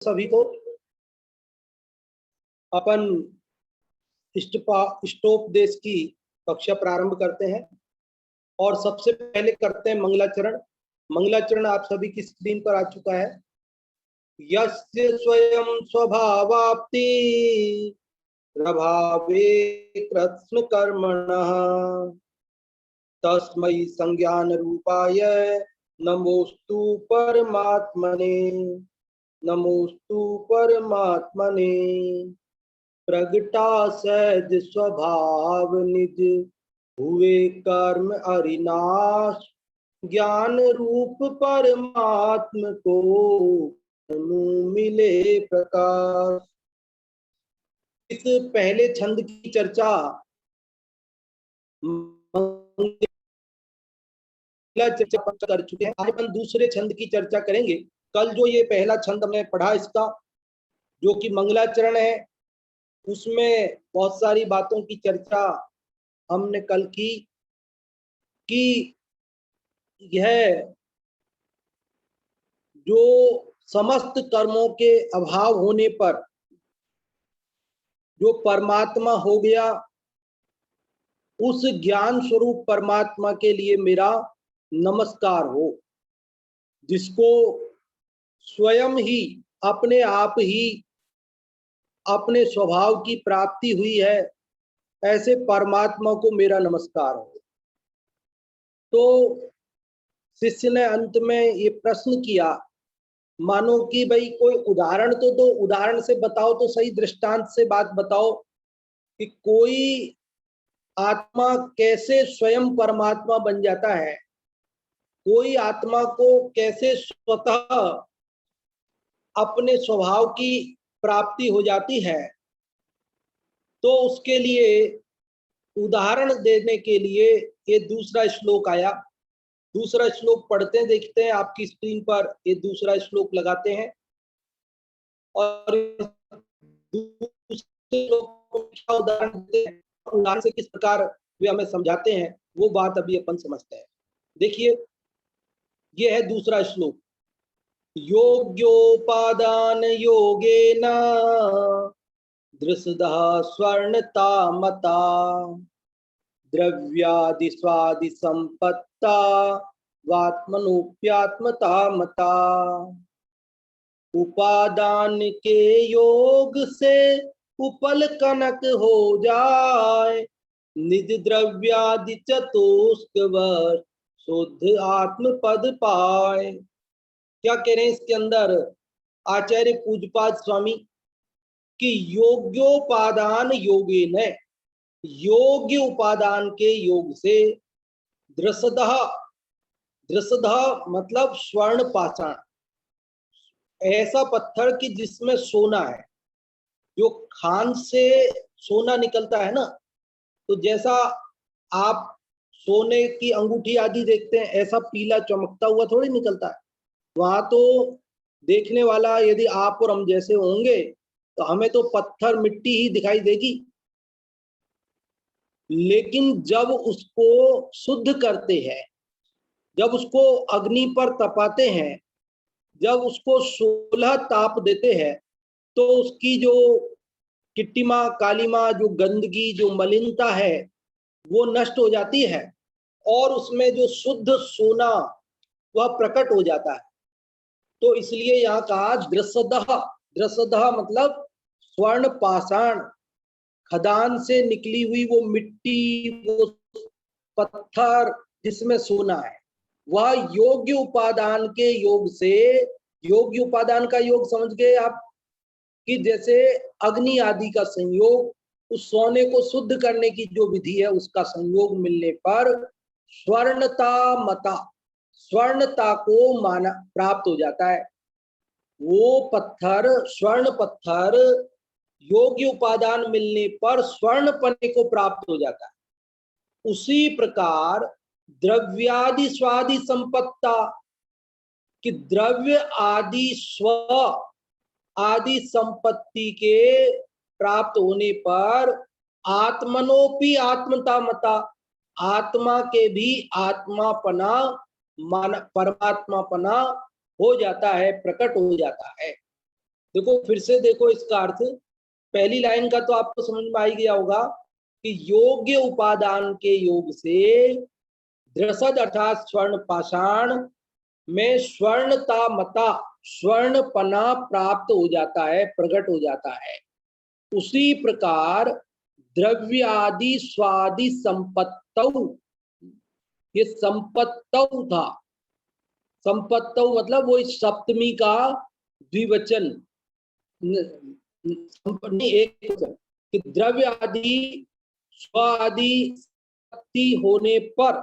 सभी को अपन इष्टोपदेश की कक्षा प्रारंभ करते हैं और सबसे पहले करते हैं मंगलाचरण। मंगलाचरण आप सभी की स्क्रीन पर आ चुका है। यस्य स्वयं स्वभावाप्ति प्रभावे कृत्स्न कर्मणः तस्मै संज्ञान रूपाय नमोस्तु परमात्मने। नमोस्तु परमात्मने। प्रगटा सहज स्वभाव निज हुए कर्म अरिनाश ज्ञान रूप परमात्म को मिले प्रकाश। इस पहले छंद की चर्चा चर्चा कर चुके हैं। आज अपन दूसरे छंद की चर्चा करेंगे। कल जो ये पहला छंद हमने पढ़ा इसका जो कि मंगलाचरण है, उसमें बहुत सारी बातों की चर्चा हमने कल की कि यह जो समस्त कर्मों के अभाव होने पर जो परमात्मा हो गया, उस ज्ञान स्वरूप परमात्मा के लिए मेरा नमस्कार हो, जिसको स्वयं ही अपने आप ही अपने स्वभाव की प्राप्ति हुई है, ऐसे परमात्मा को मेरा नमस्कार हो। तो शिष्य ने अंत में ये प्रश्न किया, मानो कि भाई कोई उदाहरण तो दो, उदाहरण से बताओ तो सही, दृष्टांत से बात बताओ कि कोई आत्मा कैसे स्वयं परमात्मा बन जाता है, कोई आत्मा को कैसे स्वतः अपने स्वभाव की प्राप्ति हो जाती है। तो उसके लिए उदाहरण देने के लिए ये दूसरा श्लोक आया। दूसरा श्लोक पढ़ते हैं, देखते हैं आपकी स्क्रीन पर ये दूसरा श्लोक लगाते हैं और दूसरे श्लोक को क्या उदाहरण देते हैं, उदाहरण से किस प्रकार वे हमें समझाते हैं, वो बात अभी अपन समझते हैं। देखिए, ये है दूसरा श्लोक। योग्योपादान योगेन दृषदः स्वर्णता मता द्रव्यादि स्वादि संपत्ता वात्मनोप्यात्मता मता। उपादान के योग से उपल कनक हो जाए, निज द्रव्यादि चतुष्क वर्ष शुद्ध आत्म पद पाए। क्या कह रहे हैं इसके अंदर आचार्य पूज्यपाद स्वामी कि योग्योपादान योगेन, योग्य उपादान के योग से दृषदः, दृषदः मतलब स्वर्ण पाषाण, ऐसा पत्थर कि जिसमें सोना है, जो खान से सोना निकलता है ना, तो जैसा आप सोने की अंगूठी आदि देखते हैं, ऐसा पीला चमकता हुआ थोड़ी निकलता है। वहां तो देखने वाला यदि आप और हम जैसे होंगे तो हमें तो पत्थर मिट्टी ही दिखाई देगी, लेकिन जब उसको शुद्ध करते हैं, जब उसको अग्नि पर तपाते हैं, जब उसको 16 ताप देते हैं, तो उसकी जो किट्टिमा कालीमा, जो गंदगी, जो मलिनता है, वो नष्ट हो जाती है और उसमें जो शुद्ध सोना वह प्रकट हो जाता है। तो इसलिए यहाँ कहा दृषदः। दृषदः मतलब स्वर्ण पाषाण, खदान से निकली हुई वो मिट्टी, वो पत्थर जिसमें सोना है, वह योग्य उपादान के योग से, योग्य उपादान का योग समझ गए आप कि जैसे अग्नि आदि का संयोग, उस सोने को शुद्ध करने की जो विधि है उसका संयोग मिलने पर स्वर्णता मता, स्वर्णता को माना प्राप्त हो जाता है। वो पत्थर, स्वर्ण पत्थर योग्य उपादान मिलने पर स्वर्ण पने को प्राप्त हो जाता है। उसी प्रकार द्रव्यादि स्वादि संपत्ता, कि द्रव्य आदि स्व आदि संपत्ति के प्राप्त होने पर आत्मनोपि आत्मता मता, आत्मा के भी आत्मापना, परमात्मापना हो जाता है, प्रकट हो जाता है। देखो फिर से देखो इसका अर्थ, पहली लाइन का तो आपको समझ में आ ही गया होगा कि योग्य उपादान के योग से द्रसज अर्थात स्वर्ण पाषाण में स्वर्णता मता स्वर्णपना प्राप्त हो जाता है, प्रकट हो जाता है। उसी प्रकार द्रव्यादि स्वादि संपत्तौ, ये संपत्तौ था, संपत्तौ मतलब वो इस सप्तमी का द्विवचन, एक कि द्रव्य आदि स्वादि शक्ति होने पर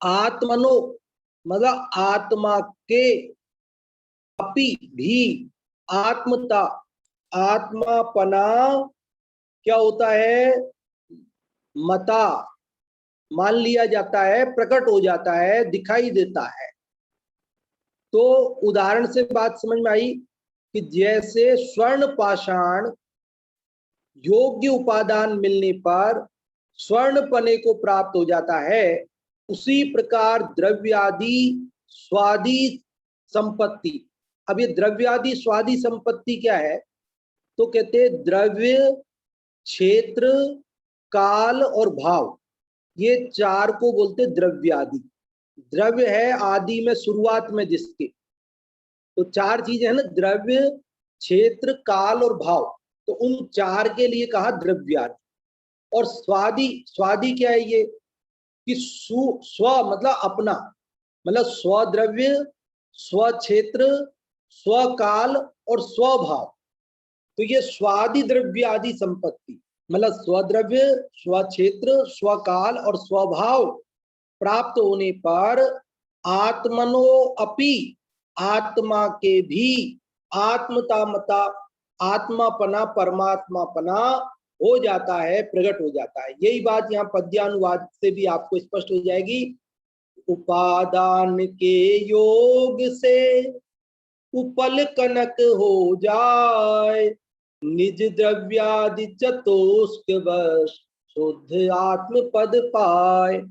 आत्मनो मतलब आत्मा के अपि भी आत्मता आत्मापना क्या होता है, मता मान लिया जाता है, प्रकट हो जाता है, दिखाई देता है। तो उदाहरण से बात समझ में आई कि जैसे स्वर्ण पाषाण योग्य उपादान मिलने पर स्वर्णपने को प्राप्त हो जाता है, उसी प्रकार द्रव्यादि स्वादि संपत्ति। अब ये द्रव्यादि स्वादि संपत्ति क्या है, तो कहते हैं द्रव्य क्षेत्र काल और भाव, ये चार को बोलते द्रव्यादि। द्रव्य है आदि में शुरुआत में जिसके, तो चार चीजें है ना, द्रव्य क्षेत्र काल और भाव, तो उन चार के लिए कहा द्रव्यादि। और स्वादि, स्वादि क्या है ये कि स्व मतलब अपना, मतलब स्वद्रव्य स्वक्षेत्र स्वकाल और स्वभाव, तो ये स्वादि द्रव्य आदि संपत्ति मतलब स्वद्रव्य स्वक्षेत्र स्वकाल और स्वभाव प्राप्त होने पर आत्मनो अपि आत्मा के भी आत्मता मता आत्मापना परमात्मापना हो जाता है, प्रकट हो जाता है। यही बात यहाँ पद्यानुवाद से भी आपको स्पष्ट हो जाएगी। उपादान के योग से उपल कनक हो जाए, निज द्रव्यादि चतुष्क वश शुद्ध आत्म पद पाए।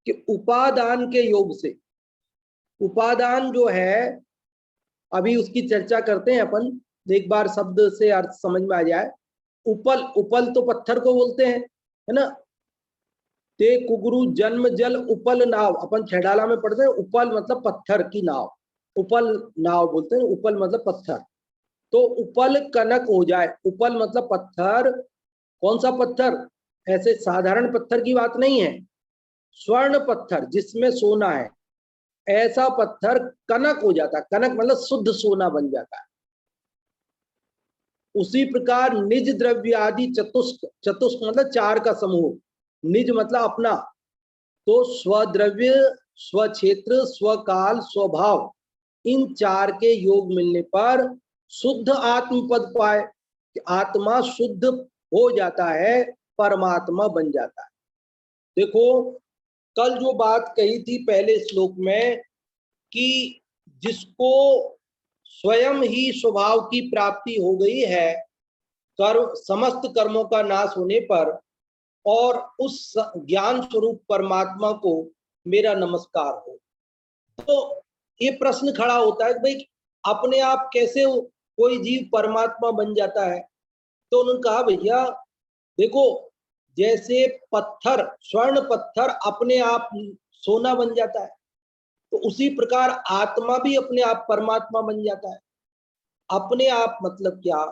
कि उपादान के योग से, उपादान जो है अभी उसकी चर्चा करते हैं अपन, एक बार शब्द से अर्थ समझ में आ जाए। उपल, उपल तो पत्थर को बोलते हैं, है ना। ते कुगरू जन्म जल उपल नाव, अपन छेड़ाला में पढ़ते हैं, उपल मतलब पत्थर की नाव, उपल नाव बोलते हैं, उपल मतलब पत्थर। तो उपल कनक हो जाए, उपल मतलब पत्थर, कौन सा पत्थर, ऐसे साधारण पत्थर की बात नहीं है, स्वर्ण पत्थर जिसमें सोना है, ऐसा पत्थर कनक हो जाता है। कनक मतलब शुद्ध सोना बन जाता है। उसी प्रकार निज द्रव्य आदि चतुष्क, चतुष्क मतलब चार का समूह, निज मतलब अपना, तो स्वद्रव्य स्वक्षेत्र स्वकाल स्वभाव, इन चार के योग मिलने पर शुद्ध आत्म पद पाए, आत्मा शुद्ध हो जाता है, परमात्मा बन जाता है। देखो कल जो बात कही थी पहले श्लोक में कि जिसको स्वयं ही स्वभाव की प्राप्ति हो गई है कर्म, समस्त कर्मों का नाश होने पर, और उस ज्ञान स्वरूप परमात्मा को मेरा नमस्कार हो, तो ये प्रश्न खड़ा होता है कि भाई अपने आप कैसे कोई जीव परमात्मा बन जाता है। तो उन्होंने कहा भैया देखो, जैसे पत्थर स्वर्ण पत्थर अपने आप सोना बन जाता है, तो उसी प्रकार आत्मा भी अपने आप परमात्मा बन जाता है। अपने आप मतलब क्या,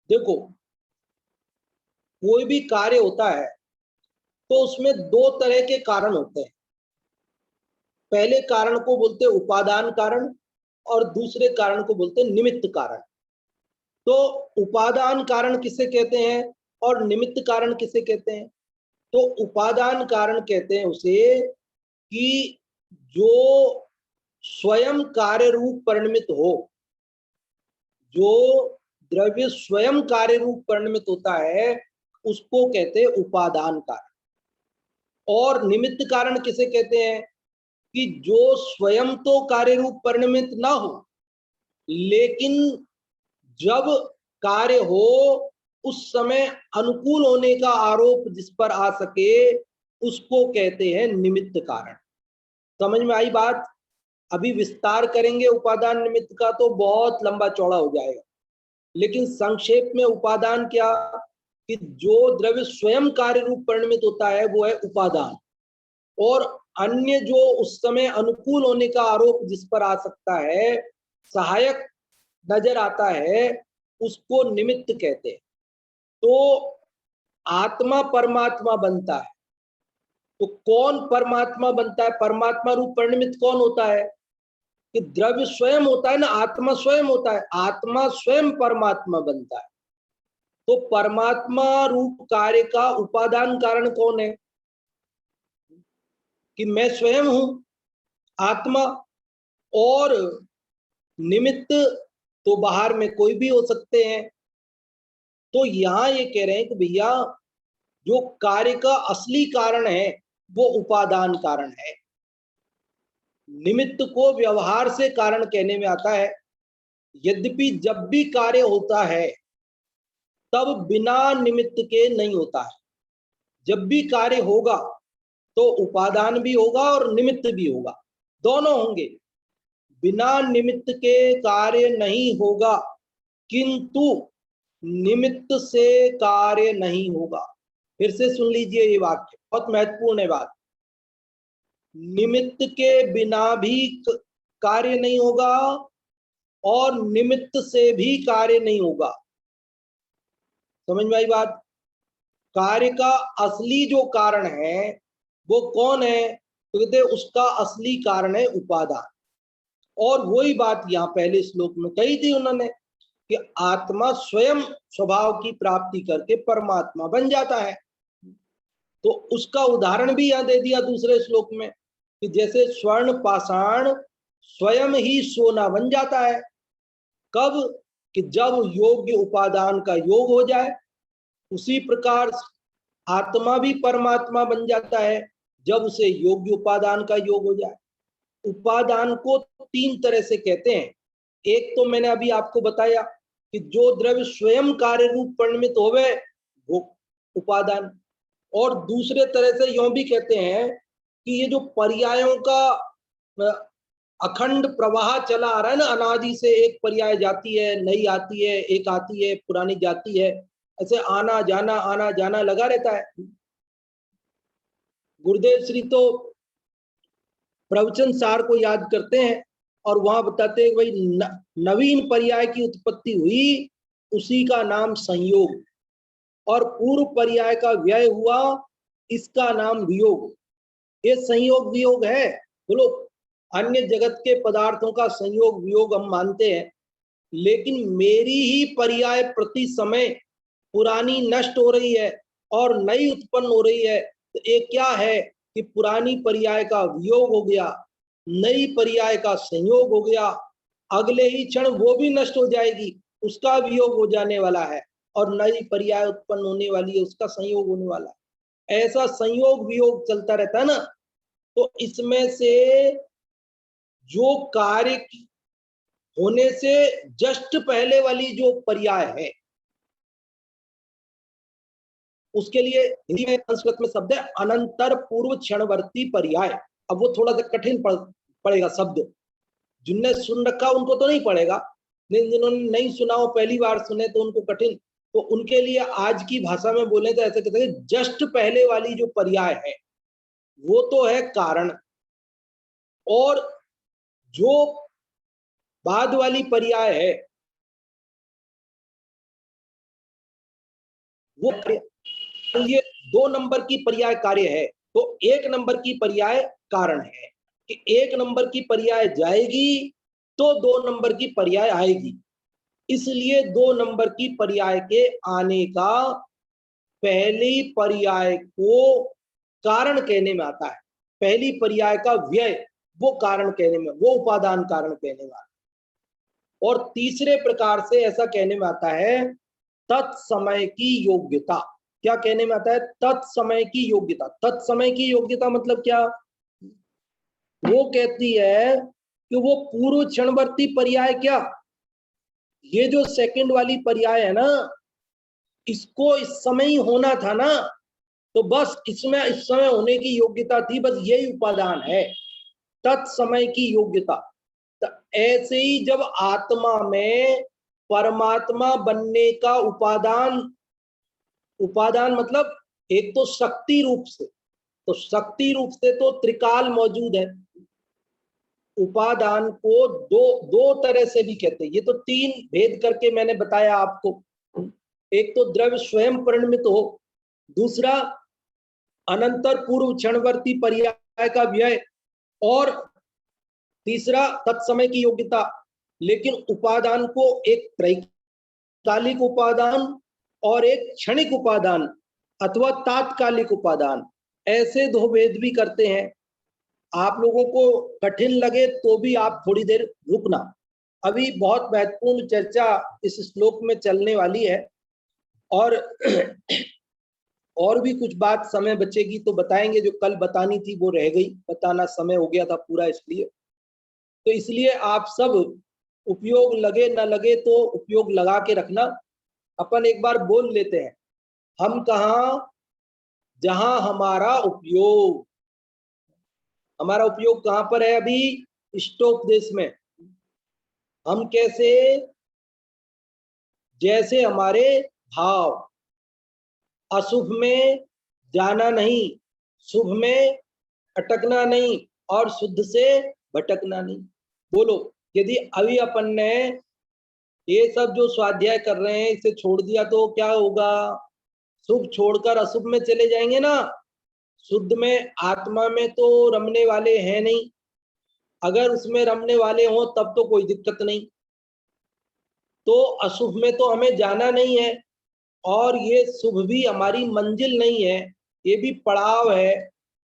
देखो कोई भी कार्य होता है तो उसमें दो तरह के कारण होते हैं। पहले कारण को बोलते हैं उपादान कारण और दूसरे कारण को बोलते हैं निमित्त कारण। तो उपादान कारण किसे कहते हैं और निमित्त कारण किसे कहते हैं? तो उपादान कारण कहते हैं उसे कि जो स्वयं कार्य रूप परिणमित हो, जो द्रव्य स्वयं कार्य रूप परिणमित होता है उसको कहते हैं उपादान कारण। और निमित्त कारण किसे कहते हैं कि जो स्वयं तो कार्य रूप परिणमित ना हो, लेकिन जब कार्य हो उस समय अनुकूल होने का आरोप जिस पर आ सके उसको कहते हैं निमित्त कारण। समझ में आई बात? अभी विस्तार करेंगे उपादान निमित्त का तो बहुत लंबा चौड़ा हो जाएगा, लेकिन संक्षेप में उपादान क्या कि जो द्रव्य स्वयं कार्य रूप परिणमित होता है वो है उपादान, और अन्य जो उस समय अनुकूल होने का आरोप जिस पर आ सकता है, सहायक नजर आता है, उसको निमित्त कहते हैं। तो आत्मा परमात्मा बनता है, तो कौन परमात्मा बनता है? परमात्मा रूप परिणमित कौन होता है? कि द्रव्य स्वयं होता है ना, आत्मा स्वयं होता है, आत्मा स्वयं परमात्मा बनता है। तो परमात्मा रूप कार्य का उपादान कारण कौन है? कि मैं स्वयं हूं आत्मा, और निमित्त तो बाहर में कोई भी हो सकते हैं। तो यहां ये कह रहे हैं कि भैया जो कार्य का असली कारण है वो उपादान कारण है। निमित्त को व्यवहार से कारण कहने में आता है, यद्यपि जब भी कार्य होता है तब बिना निमित्त के नहीं होता है। जब भी कार्य होगा तो उपादान भी होगा और निमित्त भी होगा, दोनों होंगे। बिना निमित्त के कार्य नहीं होगा, किंतु निमित्त से कार्य नहीं होगा। फिर से सुन लीजिए ये वाक्य, बहुत महत्वपूर्ण है बात। निमित्त के बिना भी कार्य नहीं होगा और निमित्त से भी कार्य नहीं होगा। समझ में आई बात? कार्य का असली जो कारण है वो कौन है? तो कहते हैं उसका असली कारण है उपादान। और वही बात यहां पहले श्लोक में कही थी उन्होंने कि आत्मा स्वयं स्वभाव की प्राप्ति करके परमात्मा बन जाता है। तो उसका उदाहरण भी यहां दे दिया दूसरे श्लोक में कि जैसे स्वर्ण पाषाण स्वयं ही सोना बन जाता है। कब? कि जब योग्य उपादान का योग हो जाए। उसी प्रकार आत्मा भी परमात्मा बन जाता है जब उसे योग्य उपादान का योग हो जाए। उपादान को तीन तरह से कहते हैं। एक तो मैंने अभी आपको बताया कि जो द्रव्य स्वयं कार्य रूप परिणमित होवे वो उपादान, और दूसरे तरह से यूं भी कहते हैं कि ये जो पर्यायों का अखंड प्रवाह चला आ रहा है ना, अनादि से एक पर्याय जाती है, नई आती है, एक आती है, पुरानी जाती है, ऐसे आना जाना लगा रहता है। गुरुदेव श्री तो प्रवचन सार को याद करते हैं और वहां बताते हैं भाई नवीन पर्याय की उत्पत्ति हुई, उसी का नाम संयोग, और पूर्व पर्याय का व्यय हुआ, इसका नाम वियोग। ये संयोग वियोग है। बोलो, अन्य जगत के पदार्थों का संयोग वियोग हम मानते हैं, लेकिन मेरी ही पर्याय प्रति समय पुरानी नष्ट हो रही है और नई उत्पन्न हो रही है। तो एक क्या है कि पुरानी पर्याय का वियोग हो गया, नई पर्याय का संयोग हो गया, अगले ही क्षण वो भी नष्ट हो जाएगी, उसका वियोग हो जाने वाला है, और नई पर्याय उत्पन्न होने वाली है, उसका संयोग होने वाला है। ऐसा संयोग वियोग चलता रहता है ना। तो इसमें से जो कार्य होने से जस्ट पहले वाली जो पर्याय है, उसके लिए हिंदी में संस्कृत में शब्द है अनंतर पूर्व क्षणवर्ती पर्याय। अब वो थोड़ा सा कठिन पड़ेगा शब्द, जिनने सुन रखा उनको तो नहीं पड़ेगा, लेकिन जिन्होंने नहीं सुना हो, पहली बार सुने, तो उनको कठिन। तो उनके लिए आज की भाषा में बोले तो ऐसे कहते हैं जस्ट पहले वाली जो पर्याय है वो तो है कारण, और जो बाद वाली पर्याय है वो ये दो नंबर की पर्याय कार्य है। तो एक नंबर की पर्याय कारण है कि एक नंबर की पर्याय जाएगी तो दो नंबर की पर्याय आएगी, इसलिए दो नंबर की पर्याय के आने का पहली पर्याय को कारण कहने में आता है। पहली पर्याय का व्यय वो कारण कहने में, वो उपादान कारण कहने में आता है। और तीसरे प्रकार से ऐसा कहने में आता है तत्समय की योग्यता। क्या कहने में आता है? तत्समय की योग्यता। तत्समय की योग्यता मतलब क्या? वो कहती है कि वो पूर्व क्षणवर्ती पर्याय, क्या ये जो सेकंड वाली पर्याय है ना, इसको इस समय ही होना था ना, तो बस इसमें इस समय होने की योग्यता थी, बस यही उपादान है। तत्समय की योग्यता। तो ऐसे ही जब आत्मा में परमात्मा बनने का उपादान, उपादान मतलब एक तो शक्ति रूप से, तो शक्ति रूप से तो त्रिकाल मौजूद है। उपादान को दो दो तरह से भी कहते हैं, ये तो तीन भेद करके मैंने बताया आपको। एक तो द्रव्य स्वयं परिणमित हो, दूसरा अनंतर पूर्व क्षणवर्ती पर्याय का व्यय, और तीसरा तत्समय की योग्यता। लेकिन उपादान को एक त्रैकालिक उपादान और एक क्षणिक उपादान अथवा तात्कालिक उपादान, ऐसे दो भेद भी करते हैं। आप लोगों को कठिन लगे तो भी आप थोड़ी देर रुकना, अभी बहुत महत्वपूर्ण चर्चा इस श्लोक में चलने वाली है। और भी कुछ बात समय बचेगी तो बताएंगे, जो कल बतानी थी वो रह गई, बताना समय हो गया था पूरा इसलिए। तो इसलिए आप सब उपयोग लगे न लगे तो उपयोग लगा के रखना। अपन एक बार बोल लेते हैं, हम कहाँ जहां हमारा उपयोग, हमारा उपयोग कहां पर है अभी? इष्टोपदेश में। हम कैसे? जैसे हमारे भाव, अशुभ में जाना नहीं, शुभ में अटकना नहीं, और शुद्ध से भटकना नहीं। बोलो, यदि अभी अपन ने ये सब जो स्वाध्याय कर रहे हैं इसे छोड़ दिया तो क्या होगा? शुभ छोड़कर अशुभ में चले जाएंगे ना। शुद्ध में, आत्मा में तो रमने वाले हैं नहीं, अगर उसमें रमने वाले हों तब तो कोई दिक्कत नहीं। तो अशुभ में तो हमें जाना नहीं है, और ये शुभ भी हमारी मंजिल नहीं है, ये भी पड़ाव है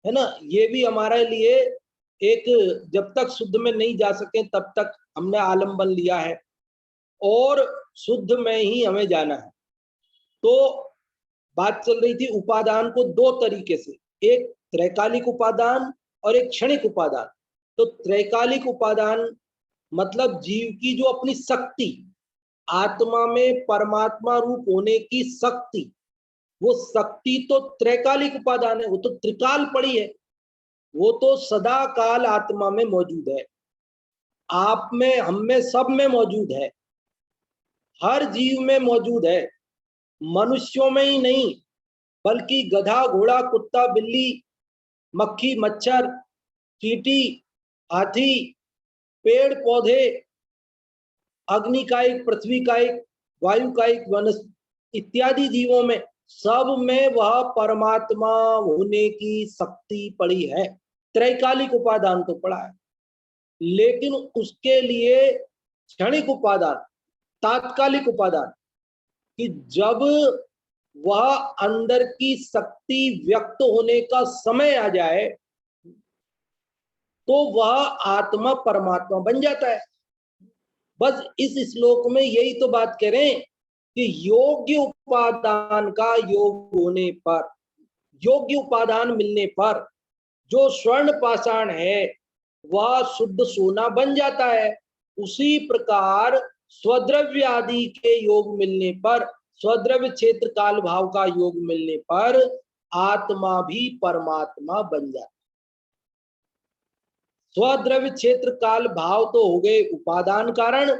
ना। ये भी हमारे लिए एक, जब तक शुद्ध में नहीं जा सके तब तक हमने आलम्बन लिया है, और शुद्ध में ही हमें जाना है। तो बात चल रही थी उपादान को दो तरीके से, एक त्रैकालिक उपादान और एक क्षणिक उपादान। तो त्रैकालिक उपादान मतलब जीव की जो अपनी शक्ति, आत्मा में परमात्मा रूप होने की शक्ति, वो शक्ति तो त्रैकालिक उपादान है, वो तो त्रिकाल पड़ी है, वो तो सदा काल आत्मा में मौजूद है, आप में, हम में, सब में मौजूद है, हर जीव में मौजूद है। मनुष्यों में ही नहीं बल्कि गधा, घोड़ा, कुत्ता, बिल्ली, मक्खी, मच्छर, चींटी, हाथी, पेड़ पौधे, अग्निकायिक, पृथ्वीकायिक, वायुकायिक, वनस्पति इत्यादि जीवों में, सब में वह परमात्मा होने की शक्ति पड़ी है। त्रैकालिक उपादान तो पड़ा है, लेकिन उसके लिए क्षणिक उपादान, तात्कालिक उपादान, कि जब वह अंदर की शक्ति व्यक्त होने का समय आ जाए तो वह आत्मा परमात्मा बन जाता है। बस इस श्लोक में यही तो बात करें कि योग्य उपादान का योग होने पर, योग्य उपादान मिलने पर जो स्वर्ण पाषाण है वह शुद्ध सोना बन जाता है। उसी प्रकार स्वद्रव्य आदि के योग मिलने पर, स्वद्रव्य क्षेत्र काल भाव का योग मिलने पर आत्मा भी परमात्मा बन जाता है। स्वद्रव्य क्षेत्र काल भाव तो हो गए उपादान कारण,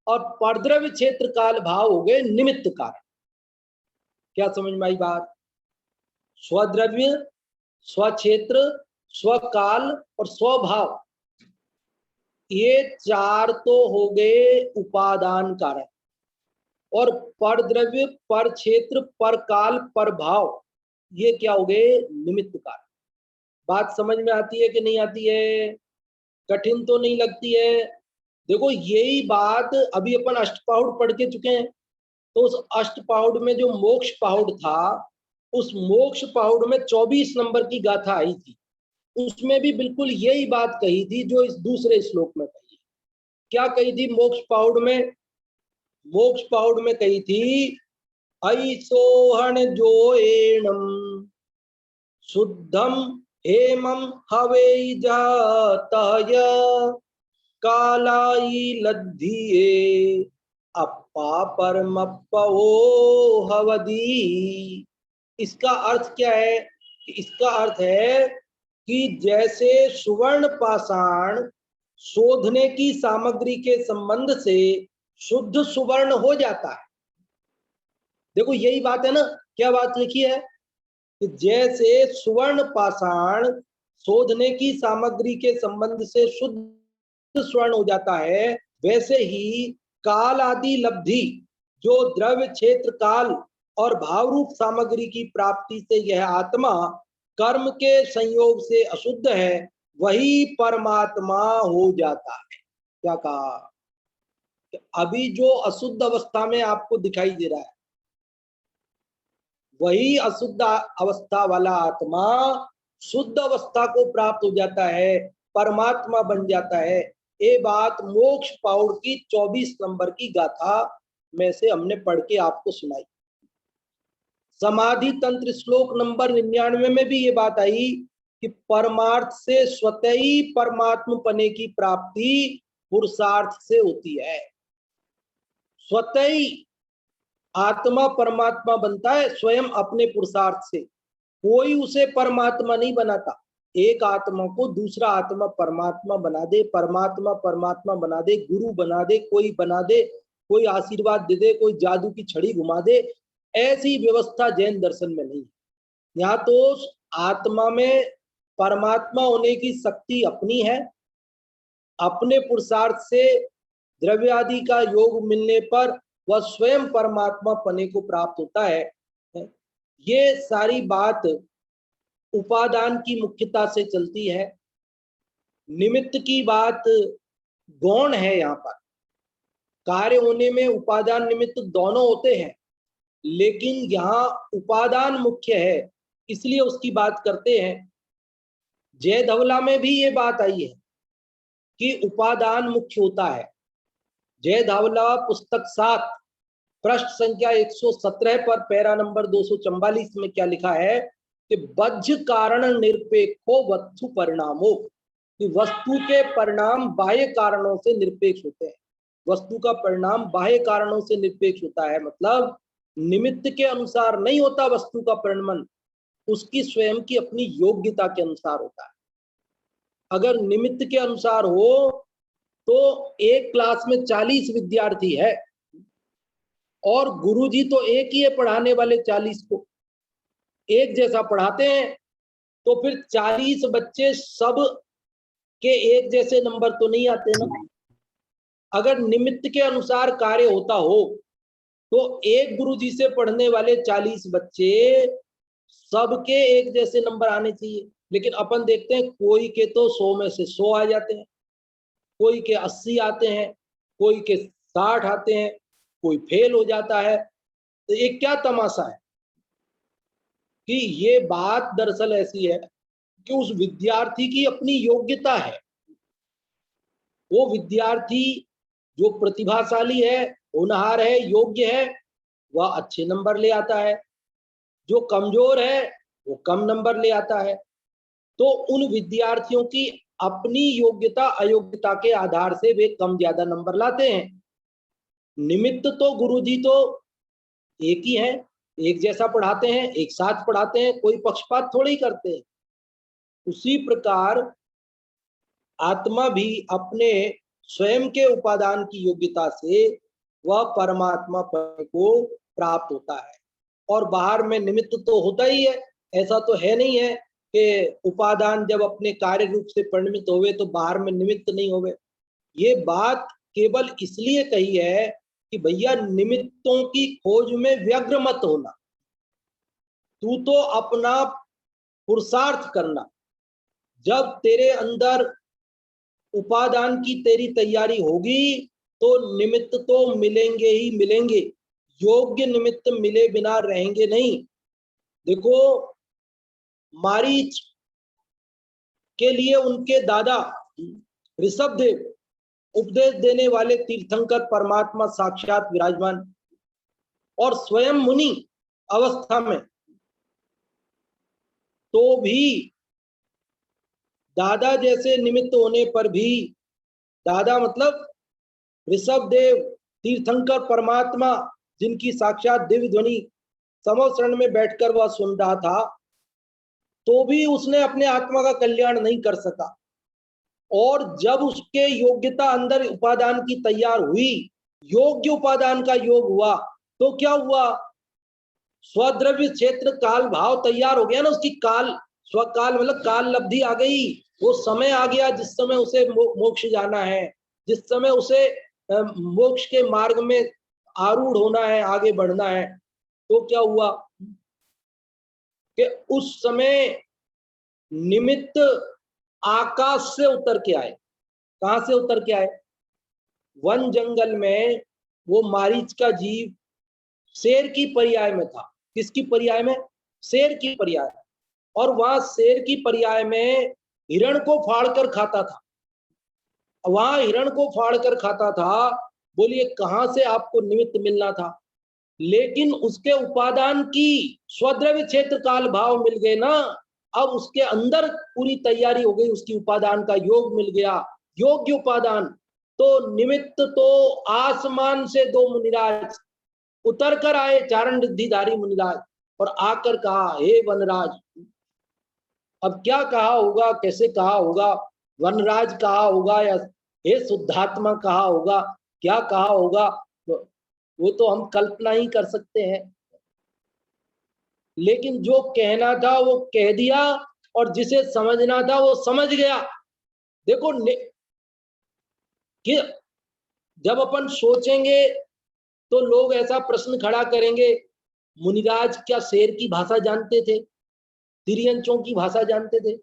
और परद्रव्य क्षेत्र काल भाव हो गए निमित्त कारण। क्या समझ में आई बात? स्वद्रव्य, स्वक्षेत्र, स्वकाल और स्वभाव, ये चार तो हो गए उपादान कारण, और पर द्रव्य, पर क्षेत्र, पर काल, पर भाव, ये क्या हो गए? निमित्त कारण। बात समझ में आती है कि नहीं आती है? कठिन तो नहीं लगती है? देखो, यही बात अभी अपन अष्टपाहुड़ पढ़ के चुके हैं। तो उस अष्टपाहुड़ में जो मोक्ष पाहुड़ था, उस मोक्ष पाहुड़ में 24 नंबर की गाथा आई थी, उसमें भी बिल्कुल यही बात कही थी जो इस दूसरे श्लोक में कही। क्या कही थी मोक्ष पाहुड़ में? मोक्ष पाहुड़ में कही थी, ऐसोहण जो एणम शुद्धम हेमम हवे जातय कालाई लद्धिये अपा परमपवो हवदी। इसका अर्थ क्या है? इसका अर्थ है कि जैसे सुवर्ण पाषाण शोधने की सामग्री के संबंध से शुद्ध सुवर्ण हो जाता है। देखो यही बात है ना, क्या बात लिखी है कि जैसे सुवर्ण पाषाण शोधने की सामग्री के संबंध से शुद्ध स्वर्ण हो जाता है, वैसे ही काल आदि लब्धि जो द्रव्य क्षेत्र काल और भाव रूप सामग्री की प्राप्ति से यह आत्मा कर्म के संयोग से अशुद्ध है, वही परमात्मा हो जाता है। क्या कहा? अभी जो अशुद्ध अवस्था में आपको दिखाई दे रहा है, वही अशुद्ध अवस्था वाला आत्मा शुद्ध अवस्था को प्राप्त हो जाता है, परमात्मा बन जाता है। ये बात मोक्ष पाउड़ की 24 नंबर की गाथा में से हमने पढ़ के आपको सुनाई। समाधि तंत्र श्लोक नंबर 99 में भी ये बात आई कि परमार्थ से स्वतः ही परमात्म पने की प्राप्ति पुरुषार्थ से होती है। स्वतः ही आत्मा परमात्मा बनता है स्वयं अपने पुरुषार्थ से, कोई उसे परमात्मा नहीं बनाता। एक आत्मा को दूसरा आत्मा परमात्मा बना दे, परमात्मा परमात्मा बना दे, गुरु बना दे, कोई बना दे, कोई आशीर्वाद दे दे, कोई जादू की छड़ी घुमा दे, ऐसी व्यवस्था जैन दर्शन में नहीं। यहाँ तो आत्मा में परमात्मा होने की शक्ति अपनी है, अपने पुरुषार्थ से द्रव्य आदि का योग मिलने पर वह स्वयं परमात्मा पने को प्राप्त होता है। ये सारी बात उपादान की मुख्यता से चलती है। निमित्त की बात गौण है। यहाँ पर कार्य होने में उपादान निमित्त दोनों होते हैं, लेकिन यहाँ उपादान मुख्य है, इसलिए उसकी बात करते हैं। जय धवला में भी ये बात आई है कि उपादान मुख्य होता है। जय धवला पुस्तक 7 पृष्ठ संख्या 117 पर पैरा नंबर 244 में क्या लिखा है कि बज्झ कारण निरपेक्षो वस्तु परिणामो, कि वस्तु के परिणाम बाह्य कारणों से निरपेक्ष होते हैं। वस्तु का परिणाम बाह्य कारणों से निरपेक्ष होता है, मतलब निमित्त के अनुसार नहीं होता वस्तु का परिणमन, उसकी स्वयं की अपनी योग्यता के अनुसार होता है। अगर निमित्त के अनुसार हो तो एक क्लास में 40 विद्यार्थी है और गुरुजी तो एक ही है पढ़ाने वाले, 40 को एक जैसा पढ़ाते हैं, तो फिर 40 बच्चे सब के एक जैसे नंबर तो नहीं आते ना। अगर निमित्त के अनुसार कार्य होता हो तो एक गुरुजी से पढ़ने वाले 40 बच्चे सबके एक जैसे नंबर आने चाहिए। लेकिन अपन देखते हैं कोई के तो 100 में से 100 आ जाते हैं, कोई के 80 आते हैं, कोई के 60 आते हैं, कोई फेल हो जाता है। तो ये क्या तमाशा है कि ये बात दरअसल ऐसी है कि उस विद्यार्थी की अपनी योग्यता है। वो विद्यार्थी जो प्रतिभाशाली है, होनहार है, योग्य है, वह अच्छे नंबर ले आता है। जो कमजोर है वो कम नंबर ले आता है। तो उन विद्यार्थियों की अपनी योग्यता अयोग्यता के आधार से वे कम ज्यादा नंबर लाते हैं। निमित्त तो गुरुजी तो एक ही है, एक जैसा पढ़ाते हैं, एक साथ पढ़ाते हैं, कोई पक्षपात थोड़ी करते हैं। उसी प्रकार आत्मा भी अपने स्वयं के उपादान की योग्यता से वह परमात्मा पद को प्राप्त होता है। और बाहर में निमित्त तो होता ही है, ऐसा तो है नहीं है कि उपादान जब अपने कार्य रूप से परिणमित होवे तो बाहर में निमित्त नहीं होवे। ये बात केवल इसलिए कही है कि भैया निमित्तों की खोज में व्यग्र मत होना, तू तो अपना पुरुषार्थ करना। जब तेरे अंदर उपादान की तेरी तैयारी होगी तो निमित्त तो मिलेंगे ही मिलेंगे, योग्य निमित्त मिले बिना रहेंगे नहीं। देखो मारीच के लिए उनके दादा ऋषभदेव उपदेश देने वाले तीर्थंकर परमात्मा साक्षात विराजमान और स्वयं मुनि अवस्था में तो भी दादा जैसे निमित्त होने पर भी, दादा मतलब ऋषभदेव तीर्थंकर परमात्मा जिनकी साक्षात दिव्य ध्वनि समोसरण में बैठकर वह सुन रहा था, तो भी उसने अपने आत्मा का कल्याण नहीं कर सका। और जब उसके योग्यता अंदर उपादान की तैयार हुई, योग्य उपादान का योग हुआ, तो क्या हुआ, स्वद्रव्य क्षेत्र काल भाव तैयार हो गया ना, उसकी काल, स्वकाल मतलब काल लब्धि आ गई। वो समय आ गया जिस समय उसे मोक्ष जाना है, जिस समय उसे मोक्ष के मार्ग में आरूढ़ होना है, आगे बढ़ना है। तो क्या हुआ कि उस समय निमित्त आकाश से उतर के आए। कहां से उतर के आए? वन जंगल में वो मारीच का जीव शेर की पर्याय में था। किसकी पर्याय में? शेर की पर्याय। और वहां शेर की पर्याय में हिरण को फाड़ कर खाता था। वहां हिरण को फाड़ कर खाता था। बोलिए कहां से आपको निमित्त मिलना था? लेकिन उसके उपादान की स्वद्रव्य क्षेत्र काल भाव मिल गए ना। अब उसके अंदर पूरी तैयारी हो गई, उसकी उपादान का योग मिल गया, योग्य उपादान। तो निमित्त तो आसमान से दो मुनिराज उतर कर आए, चारण रिद्धिधारी मुनिराज, और आकर कहा, हे वनराज। अब क्या कहा होगा, कैसे कहा होगा, वनराज कहा होगा या हे शुद्धात्मा कहा होगा, क्या कहा होगा, वो तो हम कल्पना ही कर सकते हैं। लेकिन जो कहना था वो कह दिया, और जिसे समझना था वो समझ गया। देखो कि जब अपन सोचेंगे तो लोग ऐसा प्रश्न खड़ा करेंगे, मुनिराज क्या शेर की भाषा जानते थे, तिर्यंचों की भाषा जानते थे,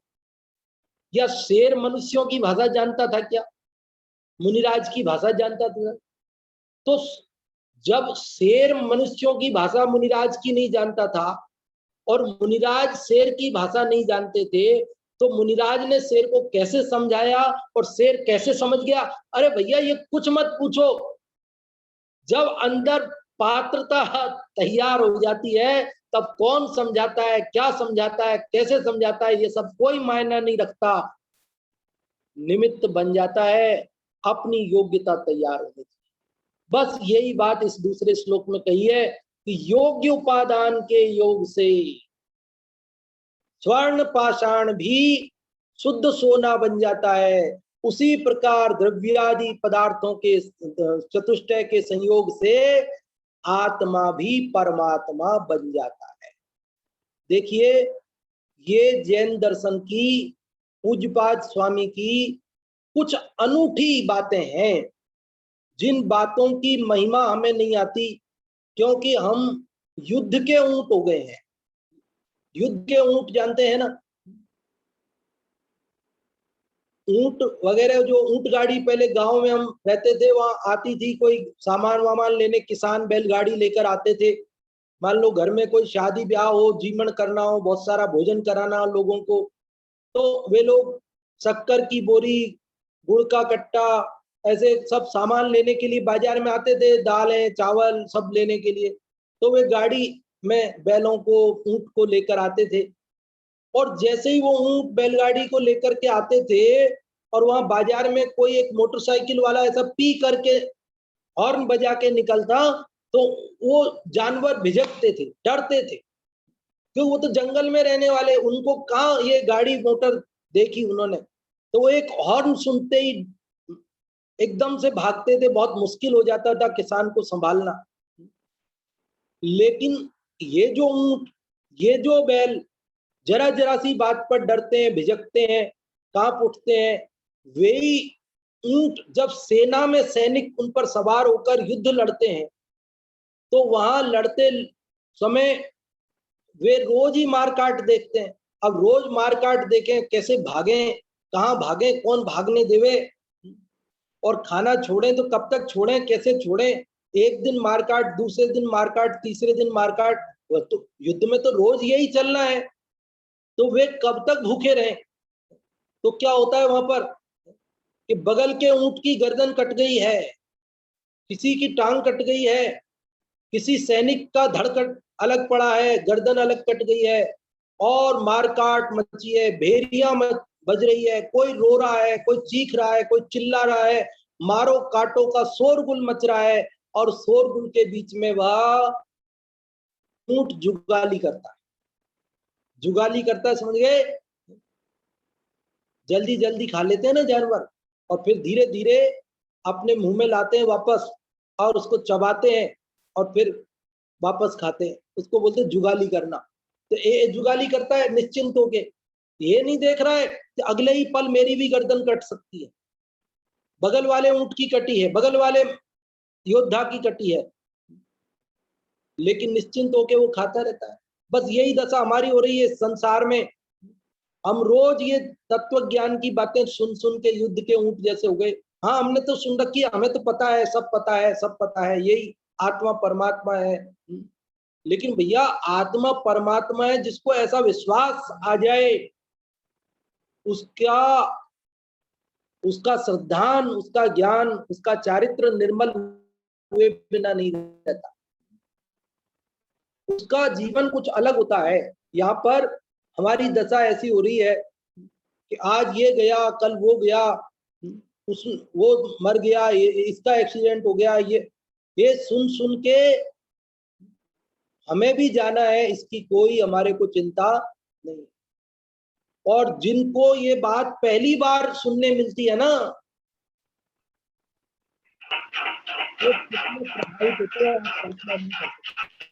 या शेर मनुष्यों की भाषा जानता था क्या, मुनिराज की भाषा जानता था? तो जब शेर मनुष्यों की भाषा मुनिराज की नहीं जानता था, और मुनिराज शेर की भाषा नहीं जानते थे, तो मुनिराज ने शेर को कैसे समझाया और शेर कैसे समझ गया? अरे भैया ये कुछ मत पूछो, जब अंदर पात्रता तैयार हो जाती है तब कौन समझाता है, क्या समझाता है, कैसे समझाता है, ये सब कोई मायना नहीं रखता। निमित्त बन जाता है अपनी योग्यता तैयार होने की। बस यही बात इस दूसरे श्लोक में कही है कि योग्य उपादान के योग से स्वर्ण पाषाण भी शुद्ध सोना बन जाता है। उसी प्रकार द्रव्यादि पदार्थों के चतुष्टय के संयोग से आत्मा भी परमात्मा बन जाता है। देखिए ये जैन दर्शन की, पूज्यपाद स्वामी की कुछ अनूठी बातें हैं, जिन बातों की महिमा हमें नहीं आती, क्योंकि हम युद्ध के ऊंट हो गए हैं। युद्ध के ऊंट जानते हैं ना, ऊंट वगैरह, जो ऊंट गाड़ी पहले गांव में हम रहते थे वहां आती थी, कोई सामान वामान लेने किसान बैलगाड़ी लेकर आते थे। मान लो घर में कोई शादी ब्याह हो, जीवन करना हो, बहुत सारा भोजन कराना लोगों को, तो वे लोग शक्कर की बोरी, गुड़ का कट्टा, ऐसे सब सामान लेने के लिए बाजार में आते थे, दालें चावल सब लेने के लिए। तो वे गाड़ी में बैलों को, ऊंट को लेकर आते थे। और जैसे ही वो ऊंट बैलगाड़ी को लेकर के आते थे, और वहां बाजार में कोई एक मोटरसाइकिल वाला ऐसा पी करके हॉर्न बजा के निकलता, तो वो जानवर भिजकते थे, डरते थे, क्यों, वो तो जंगल में रहने वाले, उनको कहाँ ये गाड़ी मोटर देखी उन्होंने। तो वो एक हॉर्न सुनते ही एकदम से भागते थे, बहुत मुश्किल हो जाता था किसान को संभालना। लेकिन ये जो ऊंट, ये जो बैल जरा जरा सी बात पर डरते हैं, भिजकते हैं, कांप उठते हैं, वे ही ऊंट जब सेना में सैनिक उन पर सवार होकर युद्ध लड़ते हैं, तो वहां लड़ते समय वे रोज ही मारकाट देखते हैं। अब रोज मारकाट देखें, कैसे भागे, कहाँ भागे, कौन भागने देवे, और खाना छोड़ें तो कब तक छोड़ें, कैसे छोड़ें, एक दिन मारकाट, दूसरे दिन मारकाट, तीसरे दिन मारकाट, तो युद्ध में तो रोज यही चलना है, तो वे कब तक भूखे रहे? तो क्या होता है वहां पर कि बगल के ऊंट की गर्दन कट गई है, किसी की टांग कट गई है, किसी सैनिक का धड़ कट अलग पड़ा है, गर्दन अलग कट गई है, और मारकाट मची है, भेड़िया बज रही है, कोई रो रहा है, कोई चीख रहा है, कोई चिल्ला रहा है, मारो काटो का शोरगुल मच रहा है, और शोरगुल के बीच में वह ऊंट जुगाली करता है, जुगाली करता है, समझ गए? जल्दी जल्दी खा लेते हैं ना जानवर, और फिर धीरे धीरे अपने मुंह में लाते हैं वापस, और उसको चबाते हैं और फिर वापस खाते हैं, उसको बोलते हैं जुगाली करना। तो ये जुगाली करता है निश्चिंत होके, ये नहीं देख रहा है कि अगले ही पल मेरी भी गर्दन कट सकती है, बगल वाले ऊंट की कटी है, बगल वाले योद्धा की कटी है, लेकिन निश्चिंत होके वो खाता रहता है। बस यही दशा हमारी हो रही है संसार में। हम रोज ये तत्व ज्ञान की बातें सुन सुन के युद्ध के ऊंट जैसे हो गए। हाँ, हमने तो सुन रखी है, हमें तो पता है, सब पता है, सब पता है, यही आत्मा परमात्मा है। लेकिन भैया आत्मा परमात्मा है, जिसको ऐसा विश्वास आ जाए, उसका उसका श्रद्धान, उसका ज्ञान, उसका चारित्र निर्मल हुए बिना नहीं रहता, उसका जीवन कुछ अलग होता है। यहाँ पर हमारी दशा ऐसी हो रही है कि आज ये गया, कल वो गया, उस वो मर गया, इसका एक्सीडेंट हो गया, ये सुन सुन के हमें भी जाना है, इसकी कोई हमारे को चिंता नहीं। और जिनको ये बात पहली बार सुनने मिलती है ना, वो कितने प्रभावित होते हैं, आप कल्पना नहीं कर सकते।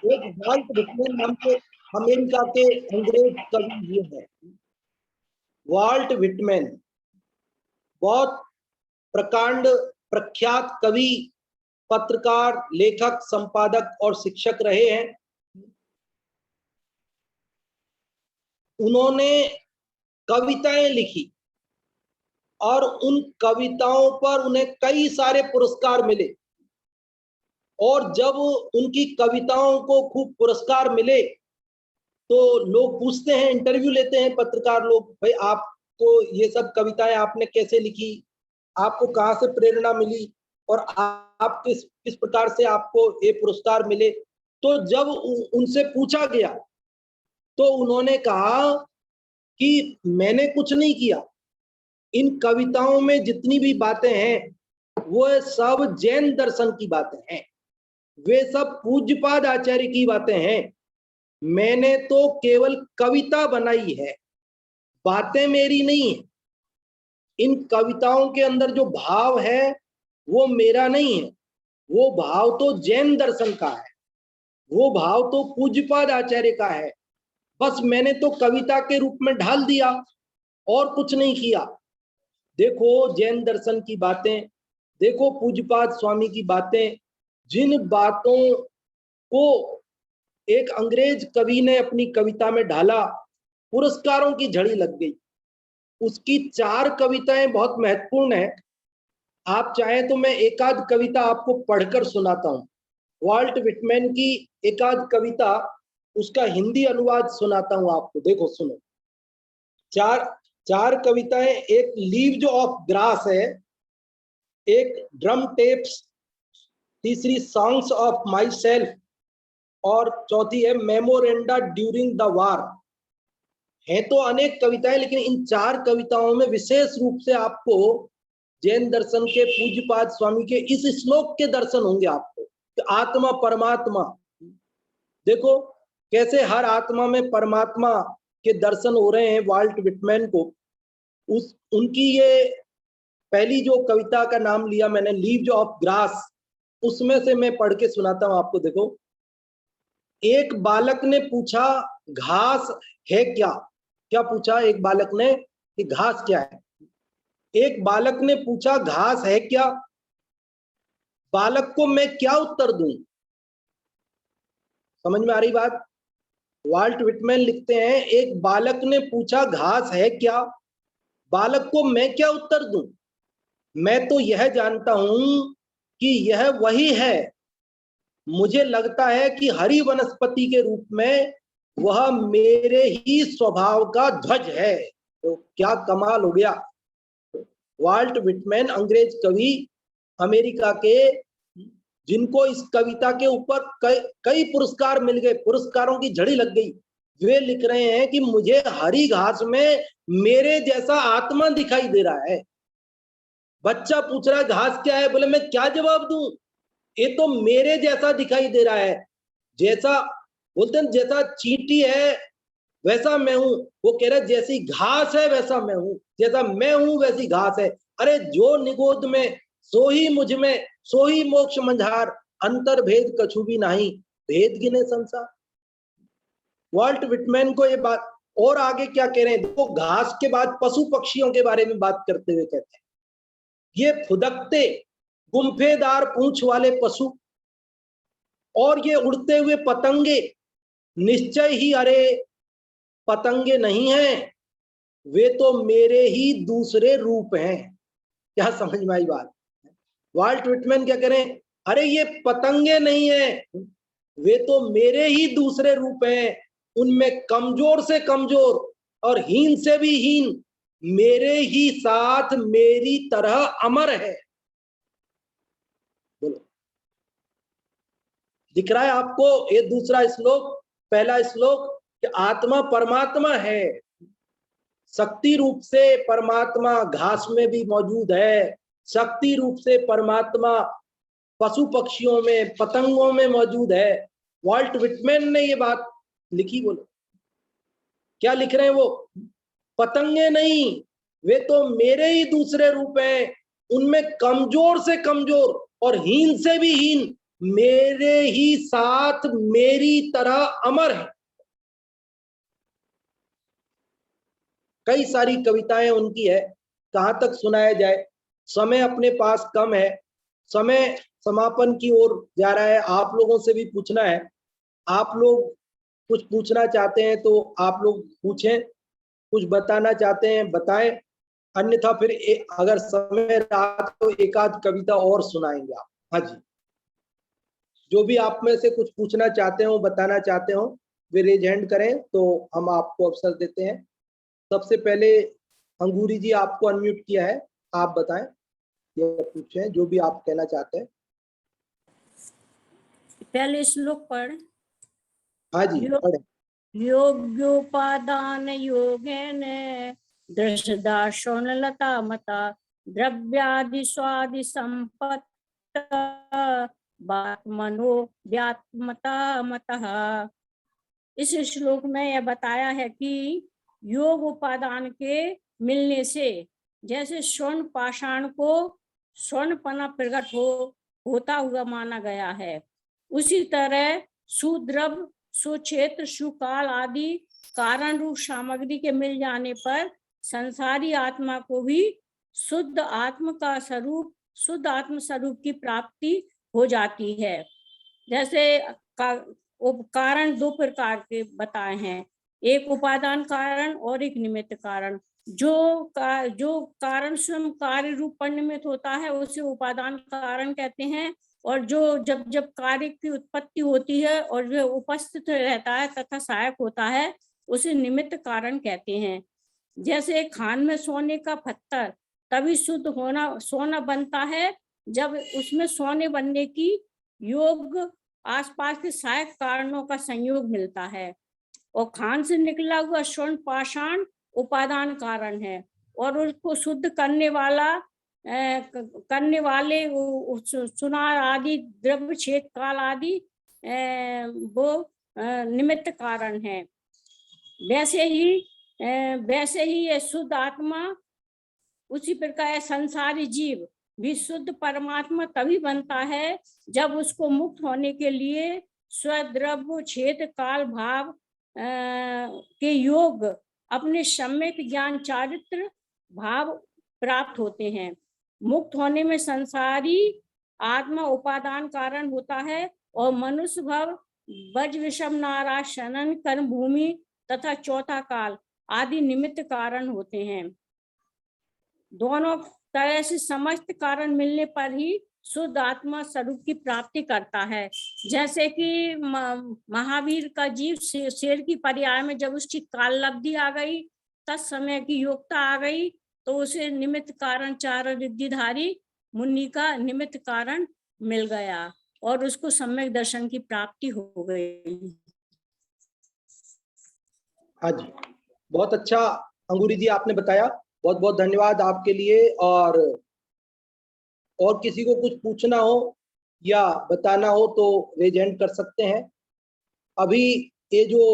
एक वॉल्ट विटमैन नाम के अमेरिका के अंग्रेज कवि ये है, वॉल्ट विटमैन, बहुत प्रकांड प्रख्यात कवि, पत्रकार, लेखक, संपादक और शिक्षक रहे हैं। उन्होंने कविताएं लिखी और उन कविताओं पर उन्हें कई सारे पुरस्कार मिले, और जब उनकी कविताओं को खूब पुरस्कार मिले तो लोग पूछते हैं, इंटरव्यू लेते हैं पत्रकार लोग, भाई आपको ये सब कविताएं आपने कैसे लिखी, आपको कहाँ से प्रेरणा मिली, और आप किस किस प्रकार से आपको ये पुरस्कार मिले। तो जब उनसे पूछा गया तो उन्होंने कहा कि मैंने कुछ नहीं किया, इन कविताओं में जितनी भी बातें हैं वो सब जैन दर्शन की बातें हैं, वे सब पूज्यपाद आचार्य की बातें हैं, मैंने तो केवल कविता बनाई है, बातें मेरी नहीं है। इन कविताओं के अंदर जो भाव है वो मेरा नहीं है, वो भाव तो जैन दर्शन का है, वो भाव तो पूज्यपाद आचार्य का है, बस मैंने तो कविता के रूप में ढाल दिया और कुछ नहीं किया। देखो जैन दर्शन की बातें, देखो पूज्यपाद स्वामी की बातें, जिन बातों को एक अंग्रेज कवि ने अपनी कविता में ढाला, पुरस्कारों की झड़ी लग गई। उसकी 4 कविताएं बहुत महत्वपूर्ण है, आप चाहें तो मैं एक आध कविता आपको पढ़कर सुनाता हूं। वॉल्ट विटमैन की एक आध कविता, उसका हिंदी अनुवाद सुनाता हूं आपको, देखो सुनो। चार कविताएं, एक लीव्स ऑफ ग्रास है, एक ड्रम टेप्स, तीसरी सॉन्ग्स ऑफ माई सेल्फ, और चौथी है मेमोरेंडा ड्यूरिंग द वार। है तो अनेक कविताएं, लेकिन इन 4 कविताओं में विशेष रूप से आपको जैन दर्शन के पूज्यपाद स्वामी के इस श्लोक के दर्शन होंगे आपको कि आत्मा परमात्मा। देखो कैसे हर आत्मा में परमात्मा के दर्शन हो रहे हैं वॉल्ट विटमैन को। उनकी ये पहली जो कविता का नाम लिया मैंने, लीव्स ऑफ ग्रास, उसमें से मैं पढ़ के सुनाता हूं आपको। देखो, एक बालक ने पूछा घास है क्या? क्या पूछा एक बालक ने कि घास क्या है? एक बालक ने पूछा घास है क्या? बालक को मैं क्या उत्तर दूं? समझ में आ रही बात? वॉल्ट विटमैन लिखते हैं, एक बालक ने पूछा घास है क्या, बालक को मैं क्या उत्तर दूं? मैं तो यह जानता हूं कि यह वही है, मुझे लगता है कि हरी वनस्पति के रूप में वह मेरे ही स्वभाव का ध्वज है। तो क्या कमाल हो गया। वॉल्ट विटमैन अंग्रेज कवि अमेरिका के, जिनको इस कविता के ऊपर कई पुरस्कार मिल गए, पुरस्कारों की झड़ी लग गई, वे लिख रहे हैं कि मुझे हरी घास में मेरे जैसा आत्मा दिखाई दे रहा है। बच्चा पूछ रहा है घास क्या है, बोले मैं क्या जवाब दूं, ये तो मेरे जैसा दिखाई दे रहा है, जैसा बोलते हैं जैसा चींटी है वैसा मैं हूं, वो कह रहे जैसी घास है वैसा मैं हूं, जैसा मैं हूं वैसी घास है। अरे जो निगोद में सो ही मुझ में, सो ही मोक्ष मंझार, अंतर भेद कछु भी नहीं, भेद गिने संसार। वॉल्ट विटमैन को ये बात, और आगे क्या कह रहे हैं, वो घास के बाद पशु पक्षियों के बारे में बात करते हुए कहते हैं, ये फुदकते गुम्फेदार पूंछ वाले पशु और ये उड़ते हुए पतंगे निश्चय ही अरे पतंगे नहीं हैं, वे तो मेरे ही दूसरे रूप हैं। क्या समझ में आई बात? वॉल्ट विटमैन क्या करें, अरे ये पतंगे नहीं है, वे तो मेरे ही दूसरे रूप हैं, उनमें कमजोर से कमजोर और हीन से भी हीन मेरे ही साथ मेरी तरह अमर है। बोलो, दिख रहा है आपको ये दूसरा श्लोक? पहला श्लोक कि आत्मा परमात्मा है, शक्ति रूप से परमात्मा घास में भी मौजूद है, शक्ति रूप से परमात्मा पशु पक्षियों में पतंगों में मौजूद है। वॉल्ट विटमैन ने ये बात लिखी। बोलो क्या लिख रहे हैं वो? पतंगे नहीं, वे तो मेरे ही दूसरे रूप हैं, उनमें कमजोर से कमजोर और हीन से भी हीन मेरे ही साथ मेरी तरह अमर है। कई सारी कविताएं उनकी है, कहां तक सुनाया जाए, समय अपने पास कम है, समय समापन की ओर जा रहा है। आप लोगों से भी पूछना है, आप लोग कुछ पूछना चाहते हैं तो आप लोग पूछें, कुछ बताना चाहते हैं बताएं, अन्यथा फिर अगर समय रहा तो एक आध कविता और सुनाएंगे आप। हाँ जी, जो भी आप में से कुछ पूछना चाहते हो, बताना चाहते हो, वे रेज हैंड करें तो हम आपको अवसर देते हैं। सबसे पहले अंगूरी जी आपको अनम्यूट किया है, आप बताएं या पूछें जो भी आप कहना चाहते हैं। पहले श्लोक पढ़। हाँ जी पढ़े। योग्योपादान योगेन दृशदाशोनलता मता द्रव्यादि स्वादि संपत्त बात्मनो व्यात्मता मतः। इस श्लोक में यह बताया है कि योग उपादान के मिलने से जैसे स्वर्ण पाषाण को स्वर्णपना प्रकट होता हुआ माना गया है, उसी तरह सुद्रव सुक्षेत्र सुकाल आदि कारण रूप सामग्री के मिल जाने पर संसारी आत्मा को भी शुद्ध आत्म का स्वरूप, शुद्ध आत्म स्वरूप की प्राप्ति हो जाती है। जैसे कारण दो प्रकार के बताए हैं, एक उपादान कारण और एक निमित्त कारण। जो कारण स्वयं कार्य रूप पर निमित्त होता है उसे उपादान कारण कहते हैं, और जो जब कार्य की उत्पत्ति होती है और जो उपस्थित रहता है तथा सहायक होता है उसे निमित्त कारण कहते हैं। जैसे खान में सोने का पत्थर तभी शुद्ध होना सोना बनता है जब उसमें सोने बनने की योग आसपास के सहायक कारणों का संयोग मिलता है, और खान से निकला हुआ स्वर्ण पाषाण उपादान कारण है, और उसको शुद्ध करने वाले सुनार आदि द्रव्य छेद काल आदि वो निमित्त कारण है। वैसे ही ये शुद्ध आत्मा, उसी प्रकार संसारी जीव भी शुद्ध परमात्मा तभी बनता है जब उसको मुक्त होने के लिए स्वद्रव्य छेद काल भाव के योग अपने सम्यक ज्ञान चारित्र भाव प्राप्त होते हैं। मुक्त होने में संसारी आत्मा उपादान कारण होता है और मनुष्य भव वज विषम नारा शनन कर्म भूमि तथा चौथा काल आदि निमित्त कारण होते हैं। दोनों तरह से समस्त कारण मिलने पर ही शुद्ध आत्मा स्वरूप की प्राप्ति करता है। जैसे कि महावीर का जीव शेर की पर्याय में जब उसकी काल लब्धि आ गई, तत्समय की योग्यता आ गई, तो उसे निमित्त कारण चार रिद्धिधारी मुनि का निमित्त कारण मिल गया और उसको सम्यक दर्शन की प्राप्ति हो गई। हाँ जी, बहुत अच्छा अंगूरी जी आपने बताया, बहुत बहुत धन्यवाद आपके लिए। और किसी को कुछ पूछना हो या बताना हो तो रेज हैंड कर सकते हैं। अभी ये जो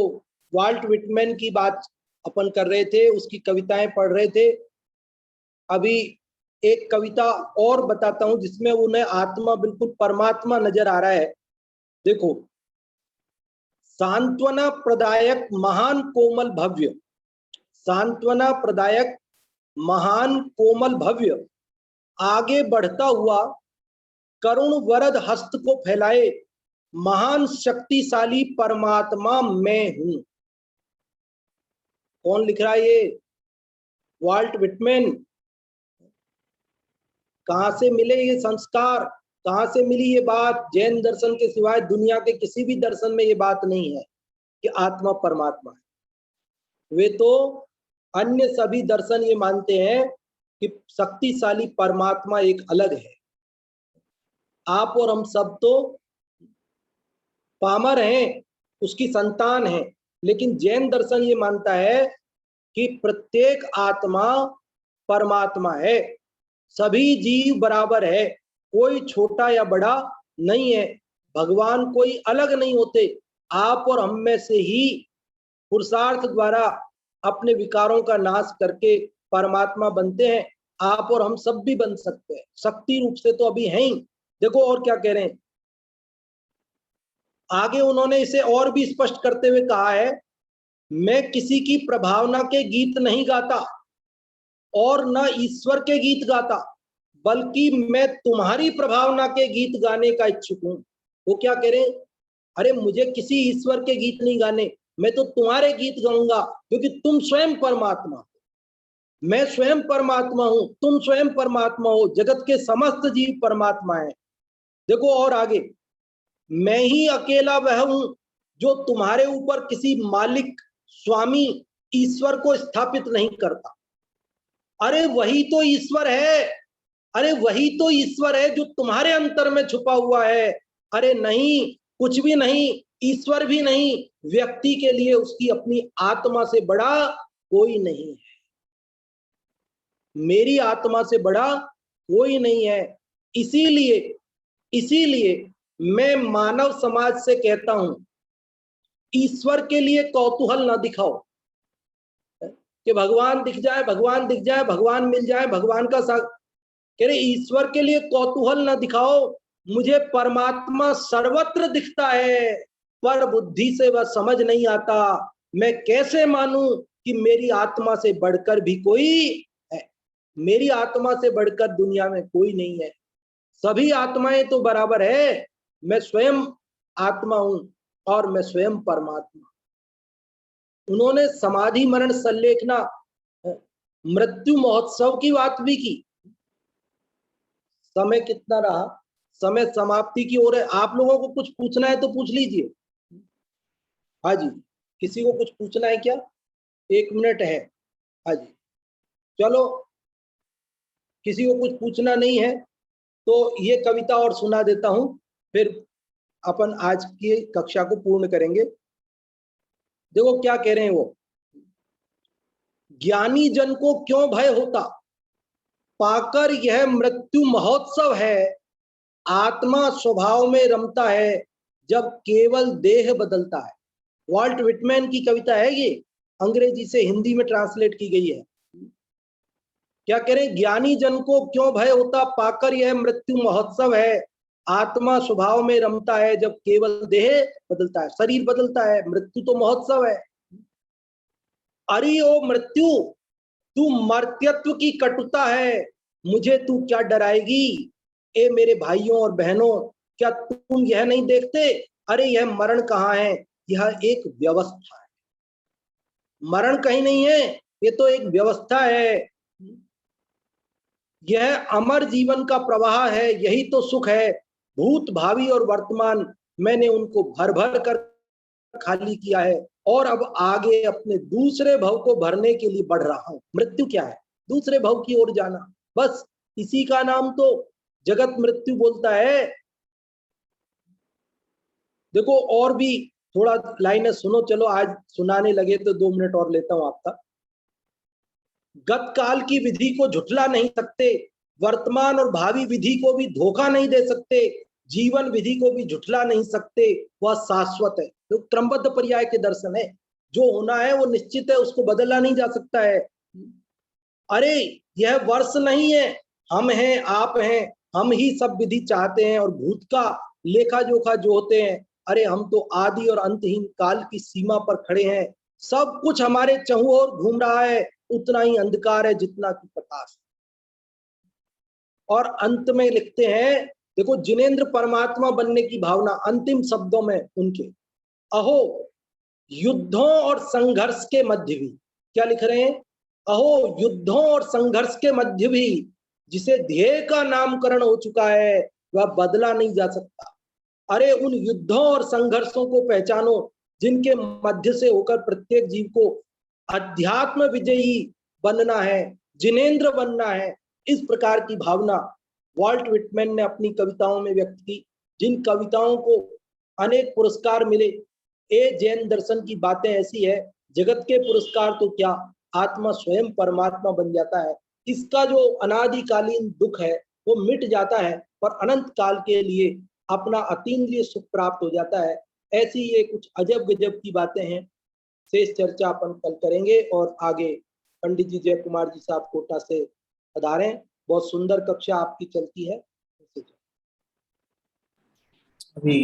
वाल्ट विटमैन की बात अपन कर रहे थे, उसकी कविताएं पढ़ रहे थे। अभी एक कविता और बताता हूं जिसमें उन्हें आत्मा बिल्कुल परमात्मा नजर आ रहा है। देखो, सांत्वना प्रदायक महान कोमल भव्य, सांत्वना प्रदायक महान कोमल भव्य, आगे बढ़ता हुआ करुण वरद हस्त को फैलाए, महान शक्तिशाली परमात्मा मैं हूं। कौन लिख रहा है ये? Walt Whitman. कहां से मिले ये संस्कार, कहां से मिली ये बात? जैन दर्शन के सिवाय दुनिया के किसी भी दर्शन में ये बात नहीं है कि आत्मा परमात्मा है। वे तो अन्य सभी दर्शन ये मानते हैं कि शक्तिशाली परमात्मा एक अलग है। आप और हम सब तो पामर हैं, उसकी संतान हैं, लेकिन जैन दर्शन ये मानता है कि प्रत्येक आत्मा परमात्मा है, सभी जीव बराबर है, कोई छोटा या बड़ा नहीं है, भगवान कोई अलग नहीं होते। आप और हम में से ही पुरुषार्थ द्वारा अपने विकारों का नाश करके परमात्मा बनते हैं। आप और हम सब भी बन सकते हैं, शक्ति रूप से तो अभी हैं ही। देखो और क्या कह रहे हैं आगे, उन्होंने इसे और भी स्पष्ट करते हुए कहा है, मैं किसी की प्रभावना के गीत नहीं गाता और न ईश्वर के गीत गाता, बल्कि मैं तुम्हारी प्रभावना के गीत गाने का इच्छुक हूं। वो क्या कह रहे हैं? अरे मुझे किसी ईश्वर के गीत नहीं गाने, मैं तो तुम्हारे गीत गाऊंगा, क्योंकि तुम स्वयं परमात्मा हो, मैं स्वयं परमात्मा हूं, तुम स्वयं परमात्मा हो, जगत के समस्त जीव परमात्मा है। देखो और आगे, मैं ही अकेला वह हूं जो तुम्हारे ऊपर किसी मालिक, स्वामी, ईश्वर को स्थापित नहीं करता। अरे वही तो ईश्वर है, अरे वही तो ईश्वर है जो तुम्हारे अंतर में छुपा हुआ है। अरे नहीं, कुछ भी नहीं, ईश्वर भी नहीं, व्यक्ति के लिए उसकी अपनी आत्मा से बड़ा कोई नहीं है, मेरी आत्मा से बड़ा कोई नहीं है। इसीलिए इसीलिए मैं मानव समाज से कहता हूं, ईश्वर के लिए कौतूहल ना दिखाओ कि भगवान दिख जाए, भगवान दिख जाए, भगवान मिल जाए, भगवान का कह रहे ईश्वर के लिए कौतूहल ना दिखाओ। मुझे परमात्मा सर्वत्र दिखता है, पर बुद्धि से वह समझ नहीं आता। मैं कैसे मानूं कि मेरी आत्मा से बढ़कर भी कोई है? मेरी आत्मा से बढ़कर दुनिया में कोई नहीं है, सभी आत्माएं तो बराबर है। मैं स्वयं आत्मा हूं और मैं स्वयं परमात्मा। उन्होंने समाधि मरण संलेखना मृत्यु महोत्सव की बात भी की। समय कितना रहा? समय समाप्ति की ओर है। आप लोगों को कुछ पूछना है तो पूछ लीजिए। हाँ जी, किसी को कुछ पूछना है क्या? 1 मिनट है। हाँ जी, चलो, किसी को कुछ पूछना नहीं है तो ये कविता और सुना देता हूं, फिर अपन आज की कक्षा को पूर्ण करेंगे। देखो क्या कह रहे हैं वो, ज्ञानी जन को क्यों भय होता, पाकर यह मृत्यु महोत्सव है, आत्मा स्वभाव में रमता है जब केवल देह बदलता है। वाल्ट विटमैन की कविता है ये, अंग्रेजी से हिंदी में ट्रांसलेट की गई है। क्या कह रहे हैं, ज्ञानी जन को क्यों भय होता, पाकर यह मृत्यु महोत्सव है, आत्मा स्वभाव में रमता है जब केवल देह बदलता है, शरीर बदलता है, मृत्यु तो महोत्सव है। अरे ओ मृत्यु, तू मर्त्यत्व की कटुता है, मुझे तू क्या डराएगी? ए मेरे भाइयों और बहनों, क्या तुम यह नहीं देखते? अरे यह मरण कहाँ है, यह एक व्यवस्था है। मरण कहीं नहीं है, ये तो एक व्यवस्था है। यह अमर जीवन का प्रवाह है, यही तो सुख है। भूत, भावी और वर्तमान मैंने उनको भर भर कर खाली किया है और अब आगे अपने दूसरे भव को भरने के लिए बढ़ रहा हूं। मृत्यु क्या है? दूसरे भव की ओर जाना, बस इसी का नाम तो जगत मृत्यु बोलता है। देखो और भी थोड़ा लाइनें सुनो, चलो आज सुनाने लगे तो 2 मिनट और लेता हूं आपका। गत काल की विधि को झुठला नहीं सकते, वर्तमान और भावी विधि को भी धोखा नहीं दे सकते। जीवन विधि को भी झुठला नहीं सकते, वह शाश्वत है। तो क्रमबद्ध पर्याय के दर्शन है, जो होना है वो निश्चित है, उसको बदला नहीं जा सकता है। अरे यह वर्ष नहीं है, हम हैं, आप हैं, हम ही सब विधि चाहते हैं और भूत का लेखा जोखा जो होते हैं। अरे हम तो आदि और अंतहीन काल की सीमा पर खड़े हैं, सब कुछ हमारे चहुं ओर घूम रहा है, उतना ही अंधकार है जितना कि प्रकाश। और अंत में लिखते हैं, देखो, जिनेंद्र परमात्मा बनने की भावना अंतिम शब्दों में उनके, अहो युद्धों और संघर्ष के मध्य भी, क्या लिख रहे हैं, अहो युद्धों और संघर्ष के मध्य भी जिसे ध्येय का नामकरण हो चुका है वह बदला नहीं जा सकता। अरे उन युद्धों और संघर्षों को पहचानो जिनके मध्य से होकर प्रत्येक जीव को अध्यात्म विजयी बनना है, जिनेंद्र बनना है। इस प्रकार की भावना वॉल्ट विटमैन ने अपनी कविताओं में व्यक्त की, जिन कविताओं को अनेक पुरस्कार मिले। जैन दर्शन की बातें ऐसी है, जगत के पुरस्कार तो क्या, आत्मा स्वयं परमात्मा बन जाता है। इसका जो अनादिकालीन दुख है वो मिट जाता है, पर अनंत काल के लिए अपना अतीन्द्रिय सुख प्राप्त हो जाता है। ऐसी ये कुछ अजब गजब की बातें हैं। शेष चर्चा अपन कल करेंगे। और आगे पंडित जी जय कुमार जी साहब कोटा से पधारें, बहुत सुंदर कक्षा आपकी चलती है। अभी